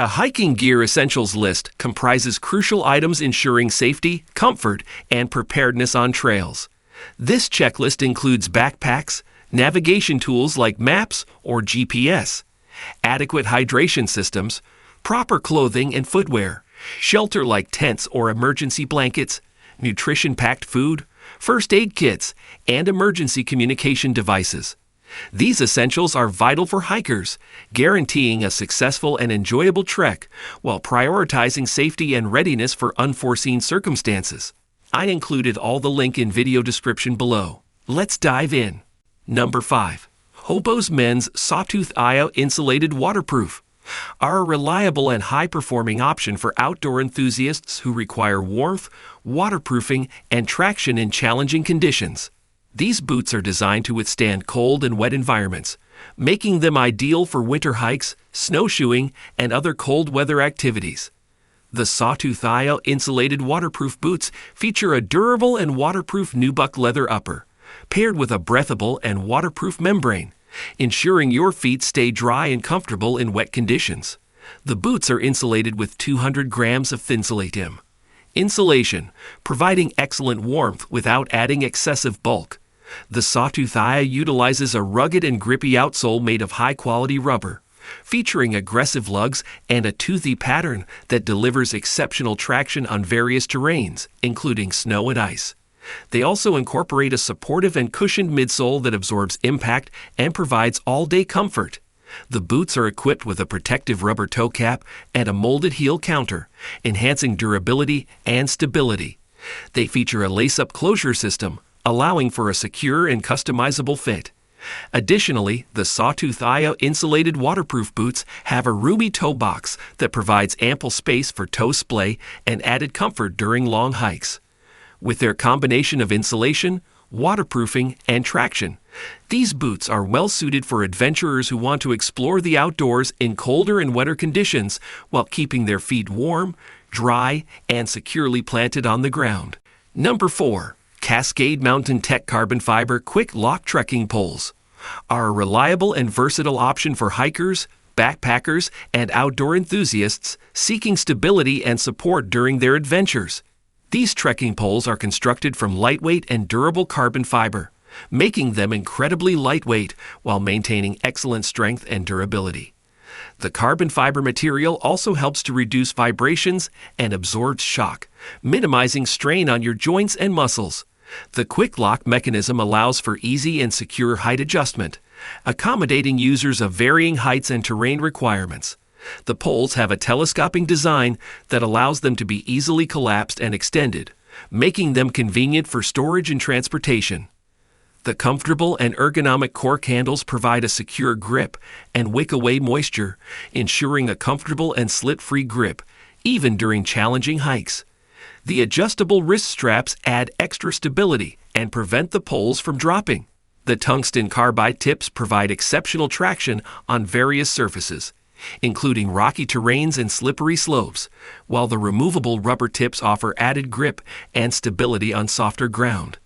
A hiking gear essentials list comprises crucial items ensuring safety, comfort, and preparedness on trails. This checklist includes backpacks, navigation tools like maps or GPS, adequate hydration systems, proper clothing and footwear, shelter like tents or emergency blankets, nutrition-packed food, first aid kits, and emergency communication devices. These essentials are vital for hikers, guaranteeing a successful and enjoyable trek while prioritizing safety and readiness for unforeseen circumstances. I included all the link in video description below. Let's dive in. Number 5. Hobo's Men's Sawtooth Insulated Waterproof are a reliable and high-performing option for outdoor enthusiasts who require warmth, waterproofing, and traction in challenging conditions. These boots are designed to withstand cold and wet environments, making them ideal for winter hikes, snowshoeing, and other cold weather activities. The Sawtooth Insulated Waterproof boots feature a durable and waterproof nubuck leather upper, paired with a breathable and waterproof membrane, ensuring your feet stay dry and comfortable in wet conditions. The boots are insulated with 200 grams of Insulated. Insulation, providing excellent warmth without adding excessive bulk. The Sawtooth utilizes a rugged and grippy outsole made of high-quality rubber, featuring aggressive lugs and a toothy pattern that delivers exceptional traction on various terrains, including snow and ice. They also incorporate a supportive and cushioned midsole that absorbs impact and provides all-day comfort. The boots are equipped with a protective rubber toe cap and a molded heel counter, enhancing durability and stability. They feature a lace-up closure system, allowing for a secure and customizable fit. Additionally, the Sawtooth Insulated Waterproof boots have a roomy toe box that provides ample space for toe splay and added comfort during long hikes. With their combination of insulation, waterproofing, and traction, these boots are well suited for adventurers who want to explore the outdoors in colder and wetter conditions while keeping their feet warm, dry, and securely planted on the ground. Number 4. Cascade Mountain Tech Carbon Fiber Quick Lock Trekking Poles are a reliable and versatile option for hikers, backpackers, and outdoor enthusiasts seeking stability and support during their adventures. These trekking poles are constructed from lightweight and durable carbon fiber, making them incredibly lightweight while maintaining excellent strength and durability. The carbon fiber material also helps to reduce vibrations and absorbs shock, minimizing strain on your joints and muscles. The quick lock mechanism allows for easy and secure height adjustment, accommodating users of varying heights and terrain requirements. The poles have a telescoping design that allows them to be easily collapsed and extended, making them convenient for storage and transportation. The comfortable and ergonomic cork handles provide a secure grip and wick away moisture, ensuring a comfortable and slit-free grip, even during challenging hikes. The adjustable wrist straps add extra stability and prevent the poles from dropping. The tungsten carbide tips provide exceptional traction on various surfaces, including rocky terrains and slippery slopes, while the removable rubber tips offer added grip and stability on softer ground.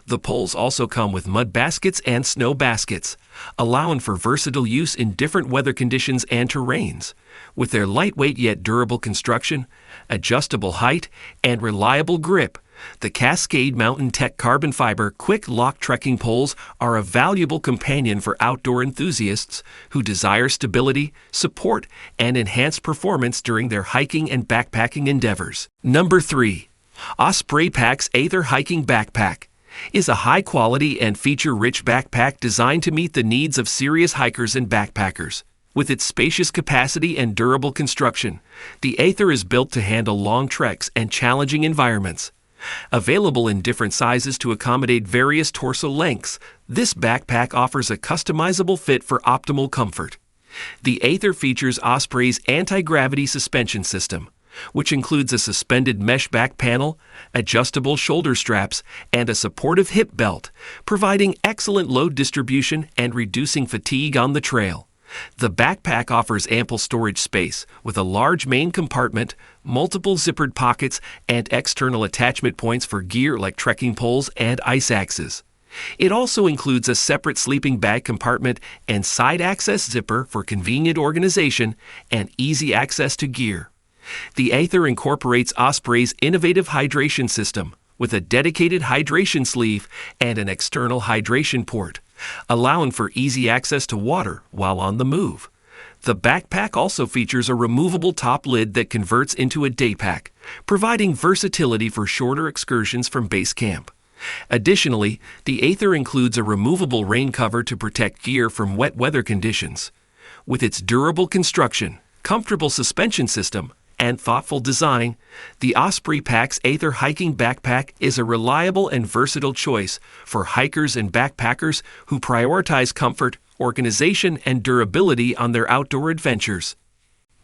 The poles also come with mud baskets and snow baskets, allowing for versatile use in different weather conditions and terrains. With their lightweight yet durable construction, adjustable height, and reliable grip, the Cascade Mountain Tech Carbon Fiber Quick Lock Trekking Poles are a valuable companion for outdoor enthusiasts who desire stability, support, and enhanced performance during their hiking and backpacking endeavors. Number 3. Osprey Pack's Aether Hiking Backpack is a high-quality and feature-rich backpack designed to meet the needs of serious hikers and backpackers. With its spacious capacity and durable construction, the Aether is built to handle long treks and challenging environments. Available in different sizes to accommodate various torso lengths, this backpack offers a customizable fit for optimal comfort. The Aether features Osprey's anti-gravity suspension system, which includes a suspended mesh back panel, adjustable shoulder straps, and a supportive hip belt, providing excellent load distribution and reducing fatigue on the trail. The backpack offers ample storage space with a large main compartment, multiple zippered pockets, and external attachment points for gear like trekking poles and ice axes. It also includes a separate sleeping bag compartment and side access zipper for convenient organization and easy access to gear. The Aether incorporates Osprey's innovative hydration system with a dedicated hydration sleeve and an external hydration port, allowing for easy access to water while on the move. The backpack also features a removable top lid that converts into a day pack, providing versatility for shorter excursions from base camp. Additionally, the Aether includes a removable rain cover to protect gear from wet weather conditions. With its durable construction, comfortable suspension system, and thoughtful design, the Osprey Pack's Aether hiking backpack is a reliable and versatile choice for hikers and backpackers who prioritize comfort, organization, and durability on their outdoor adventures.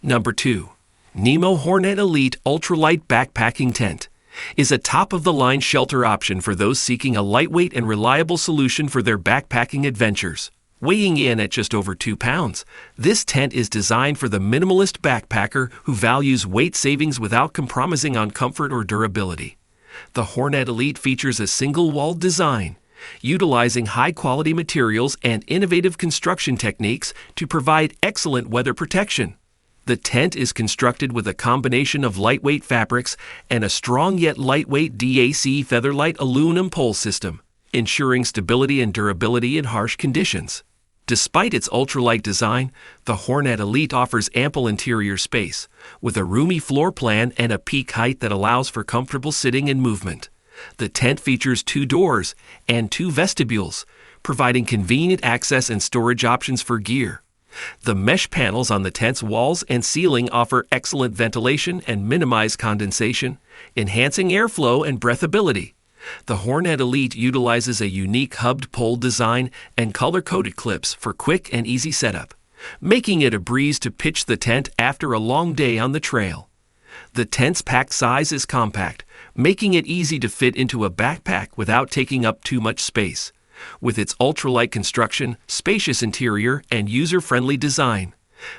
Number 2. Nemo Hornet Elite Ultralight Backpacking Tent is a top-of-the-line shelter option for those seeking a lightweight and reliable solution for their backpacking adventures. Weighing in at just over 2 pounds, this tent is designed for the minimalist backpacker who values weight savings without compromising on comfort or durability. The Hornet Elite features a single-walled design, utilizing high-quality materials and innovative construction techniques to provide excellent weather protection. The tent is constructed with a combination of lightweight fabrics and a strong yet lightweight DAC Featherlight aluminum pole system, ensuring stability and durability in harsh conditions. Despite its ultralight design, the Hornet Elite offers ample interior space, with a roomy floor plan and a peak height that allows for comfortable sitting and movement. The tent features 2 doors and 2 vestibules, providing convenient access and storage options for gear. The mesh panels on the tent's walls and ceiling offer excellent ventilation and minimize condensation, enhancing airflow and breathability. The Hornet Elite utilizes a unique hubbed pole design and color-coded clips for quick and easy setup, making it a breeze to pitch the tent after a long day on the trail. The tent's pack size is compact, making it easy to fit into a backpack without taking up too much space. With its ultralight construction, spacious interior, and user-friendly design,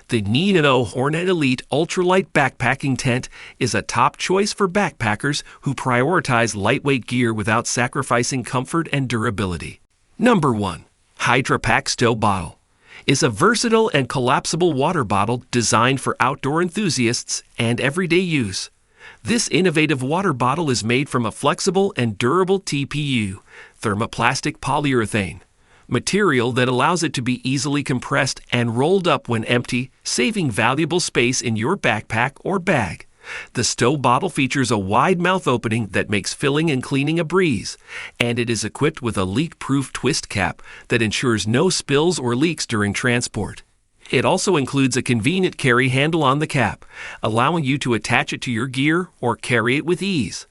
the Nemo Hornet Elite Ultralight Backpacking Tent is a top choice for backpackers who prioritize lightweight gear without sacrificing comfort and durability. Number 1. HydraPak Stow Bottle is a versatile and collapsible water bottle designed for outdoor enthusiasts and everyday use. This innovative water bottle is made from a flexible and durable TPU, thermoplastic polyurethane, material that allows it to be easily compressed and rolled up when empty, saving valuable space in your backpack or bag. The Stow bottle features a wide mouth opening that makes filling and cleaning a breeze, and it is equipped with a leak-proof twist cap that ensures no spills or leaks during transport. It also includes a convenient carry handle on the cap, allowing you to attach it to your gear or carry it with ease.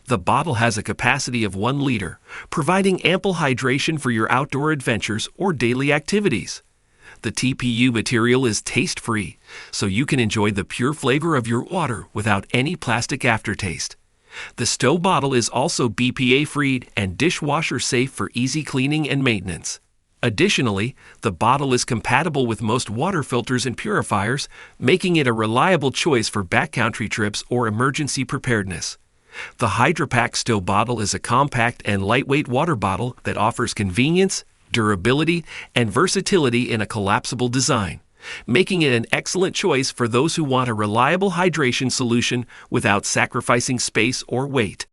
The bottle has a capacity of 1 liter, providing ample hydration for your outdoor adventures or daily activities. The TPU material is taste-free, so you can enjoy the pure flavor of your water without any plastic aftertaste. The Stow bottle is also BPA-free and dishwasher-safe for easy cleaning and maintenance. Additionally, the bottle is compatible with most water filters and purifiers, making it a reliable choice for backcountry trips or emergency preparedness. The HydraPak Stow bottle is a compact and lightweight water bottle that offers convenience, durability, and versatility in a collapsible design, making it an excellent choice for those who want a reliable hydration solution without sacrificing space or weight.